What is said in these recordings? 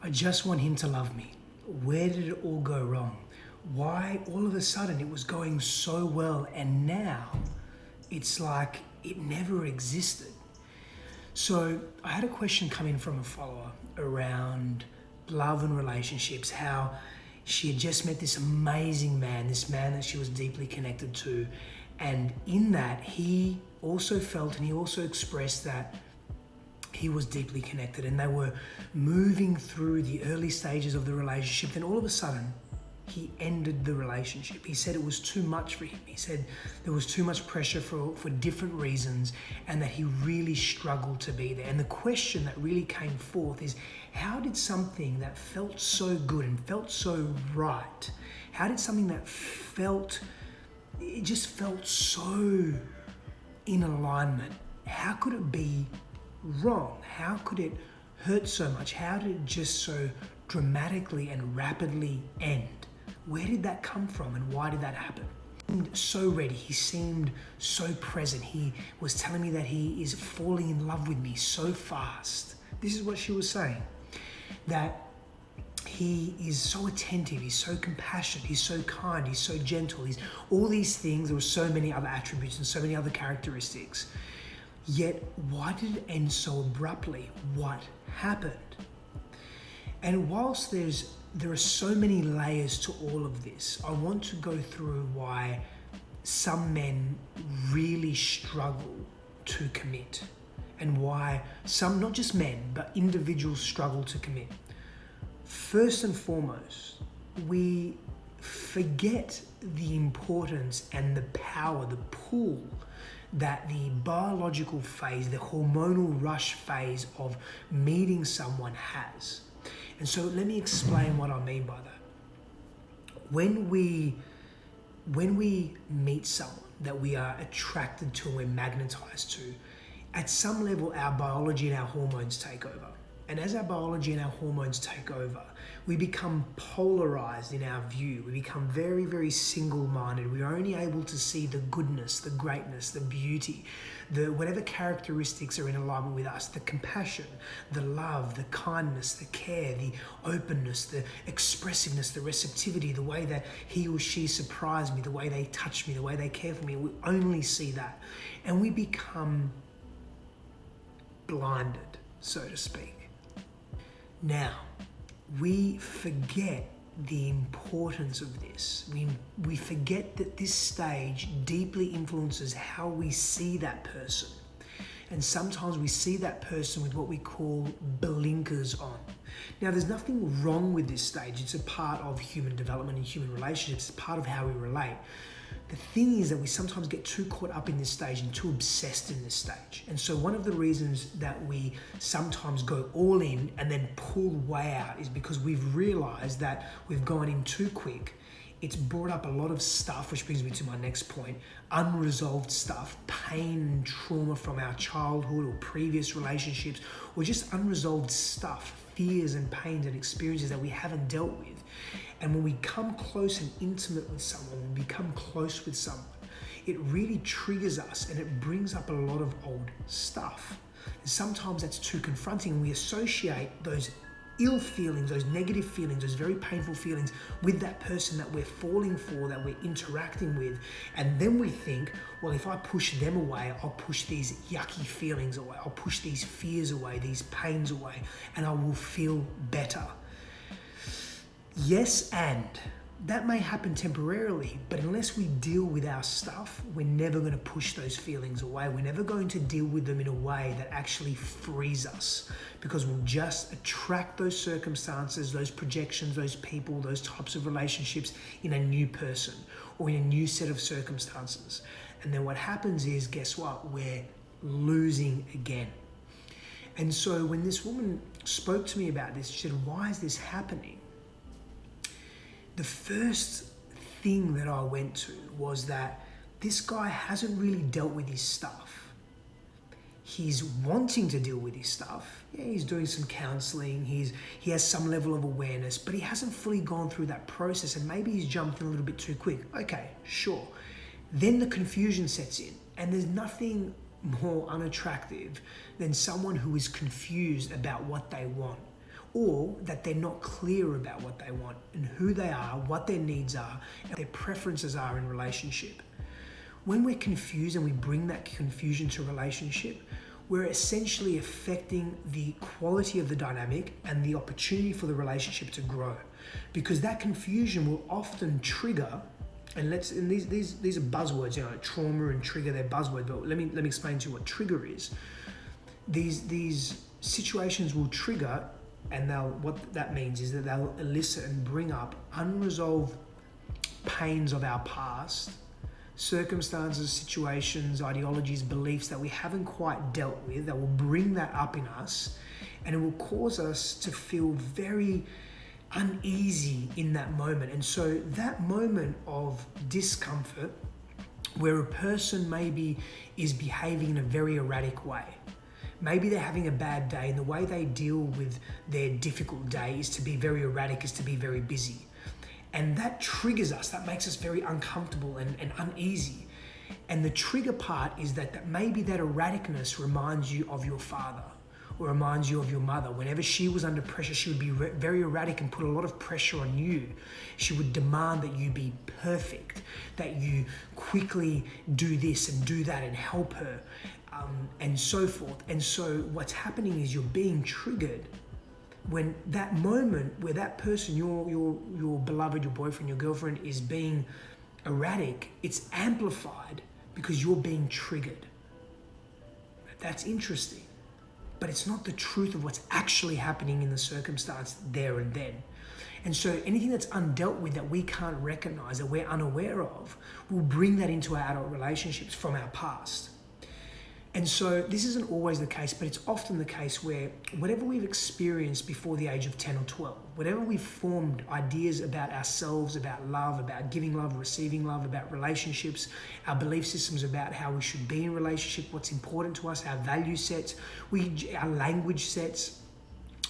I just want him to love me. Where did it all go wrong? Why all of a sudden it was going so well and now it's like it never existed? So I had a question come in from a follower around love and relationships, how she had just met this amazing man, this man that she was deeply connected to. And in that, he also felt and he also expressed that he was deeply connected and they were moving through the early stages of the relationship. Then all of a sudden, he ended the relationship. He said it was too much for him. He said there was too much pressure for different reasons and that he really struggled to be there. And the question that really came forth is, how did something that felt so good and felt so right, how did something that it just felt so in alignment, how could it be wrong? How could it hurt so much? How did it just so dramatically and rapidly end? Where did that come from and why did that happen? He seemed so ready. He seemed so present. He was telling me that he is falling in love with me so fast. This is what she was saying. That he is so attentive, he's so compassionate, he's so kind, he's so gentle, he's all these things. There were so many other attributes and so many other characteristics. Yet, why did it end so abruptly? What happened? And whilst there are so many layers to all of this, I want to go through why some men really struggle to commit and why some, not just men, but individuals struggle to commit. First and foremost, we forget the importance and the power, the pull that the biological phase, the hormonal rush phase of meeting someone has. And so let me explain what I mean by that. When we meet someone that we are attracted to and we're magnetized to, at some level our biology and our hormones take over. And as our biology and our hormones take over, we become polarized in our view. We become very, very single-minded. We are only able to see the goodness, the greatness, the beauty, the whatever characteristics are in alignment with us, the compassion, the love, the kindness, the care, the openness, the expressiveness, the receptivity, the way that he or she surprised me, the way they touch me, the way they care for me. We only see that. And we become blinded, so to speak. Now, we forget the importance of this. We forget that this stage deeply influences how we see that person. And sometimes we see that person with what we call blinkers on. Now, there's nothing wrong with this stage. It's a part of human development and human relationships. It's part of how we relate. The thing is that we sometimes get too caught up in this stage and too obsessed in this stage. And so one of the reasons that we sometimes go all in and then pull way out is because we've realized that we've gone in too quick. It's brought up a lot of stuff, which brings me to my next point, unresolved stuff, pain and trauma from our childhood or previous relationships, or just unresolved stuff, fears and pains and experiences that we haven't dealt with. And when we come close and intimate with someone, when we become close with someone, it really triggers us and it brings up a lot of old stuff. And sometimes that's too confronting and we associate those ill feelings, those negative feelings, those very painful feelings with that person that we're falling for, that we're interacting with. And then we think, well, if I push them away, I'll push these yucky feelings away. I'll push these fears away, these pains away, and I will feel better. Yes, and that may happen temporarily, but unless we deal with our stuff, we're never going to push those feelings away. We're never going to deal with them in a way that actually frees us, because we'll just attract those circumstances, those projections, those people, those types of relationships in a new person or in a new set of circumstances. And then what happens is, guess what? We're losing again. And so when this woman spoke to me about this, she said, why is this happening? The first thing that I went to was that this guy hasn't really dealt with his stuff. He's wanting to deal with his stuff. Yeah, he's doing some counseling. He has some level of awareness, but he hasn't fully gone through that process and maybe he's jumped in a little bit too quick. Okay, sure. Then the confusion sets in and there's nothing more unattractive than someone who is confused about what they want or that they're not clear about what they want and who they are, what their needs are, and their preferences are in relationship. When we're confused and we bring that confusion to relationship, we're essentially affecting the quality of the dynamic and the opportunity for the relationship to grow. Because that confusion will often trigger, and these are buzzwords, trauma and trigger, they're buzzwords, but let me explain to you what trigger is. These situations will trigger, and what that means is that they'll elicit and bring up unresolved pains of our past, circumstances, situations, ideologies, beliefs that we haven't quite dealt with, that will bring that up in us, and it will cause us to feel very uneasy in that moment. And so that moment of discomfort, where a person maybe is behaving in a very erratic way, maybe they're having a bad day, and the way they deal with their difficult day is to be very erratic, is to be very busy. And that triggers us, that makes us very uncomfortable and uneasy. And the trigger part is that maybe that erraticness reminds you of your father, or reminds you of your mother. Whenever she was under pressure, she would be very erratic and put a lot of pressure on you. She would demand that you be perfect, that you quickly do this and do that and help her, and so forth. And so what's happening is you're being triggered when that moment where that person, your beloved, your boyfriend, your girlfriend, is being erratic, it's amplified because you're being triggered. That's interesting, but it's not the truth of what's actually happening in the circumstance there and then. And so anything that's undealt with, that we can't recognize, that we're unaware of, will bring that into our adult relationships from our past. And so this isn't always the case, but it's often the case where whatever we've experienced before the age of 10 or 12, whatever we've formed ideas about ourselves, about love, about giving love, receiving love, about relationships, our belief systems about how we should be in relationship, what's important to us, our value sets, our language sets,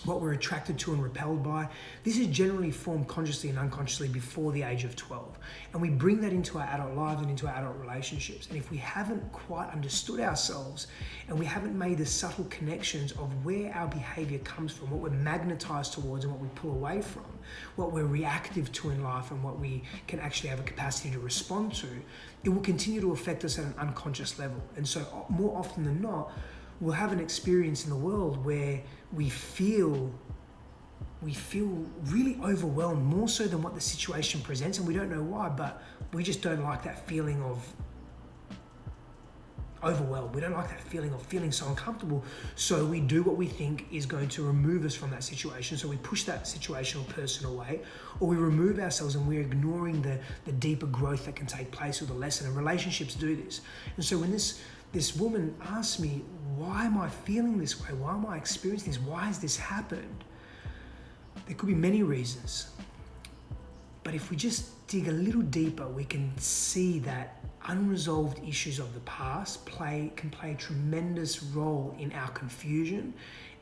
what we're attracted to and repelled by. This is generally formed consciously and unconsciously before the age of 12. And we bring that into our adult lives and into our adult relationships. And if we haven't quite understood ourselves, and we haven't made the subtle connections of where our behavior comes from, what we're magnetized towards and what we pull away from, what we're reactive to in life and what we can actually have a capacity to respond to, it will continue to affect us at an unconscious level. And so more often than not, we'll have an experience in the world where we feel really overwhelmed, more so than what the situation presents, and we don't know why, but we just don't like that feeling of overwhelmed. We don't like that feeling of feeling so uncomfortable, so we do what we think is going to remove us from that situation. So we push that situation or person away, or we remove ourselves and we're ignoring the deeper growth that can take place, or the lesson. And relationships do this. And so when this woman asked me, why am I feeling this way? Why am I experiencing this? Why has this happened? There could be many reasons. But if we just dig a little deeper, we can see that unresolved issues of the past can play a tremendous role in our confusion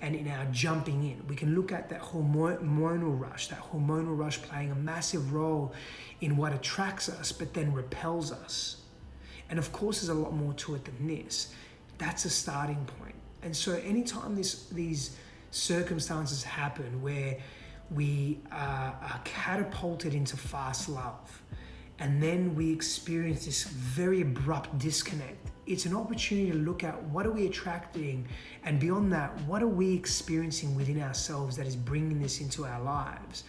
and in our jumping in. We can look at that hormonal rush playing a massive role in what attracts us but then repels us. And of course, there's a lot more to it than this. That's a starting point. And so anytime these circumstances happen where we are catapulted into fast love, and then we experience this very abrupt disconnect, it's an opportunity to look at what are we attracting, and beyond that, what are we experiencing within ourselves that is bringing this into our lives,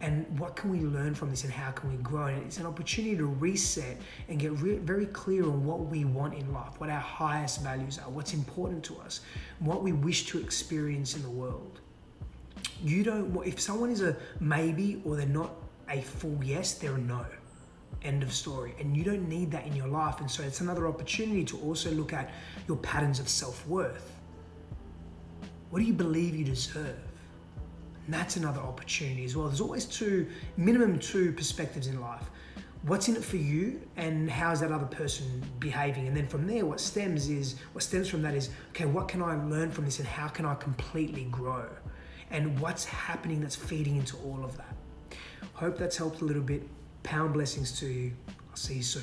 and what can we learn from this, and how can we grow? And it's an opportunity to reset and get very clear on what we want in life, what our highest values are, what's important to us, what we wish to experience in the world. If someone is a maybe, or they're not a full yes, they're a no. End of story. And you don't need that in your life. And so it's another opportunity to also look at your patterns of self-worth. What do you believe you deserve? And that's another opportunity as well. There's always minimum two perspectives in life. What's in it for you, and how's that other person behaving? And then from there, what stems from that is, okay, what can I learn from this, and how can I completely grow? And what's happening that's feeding into all of that? Hope that's helped a little bit. Pound blessings to you. I'll see you soon.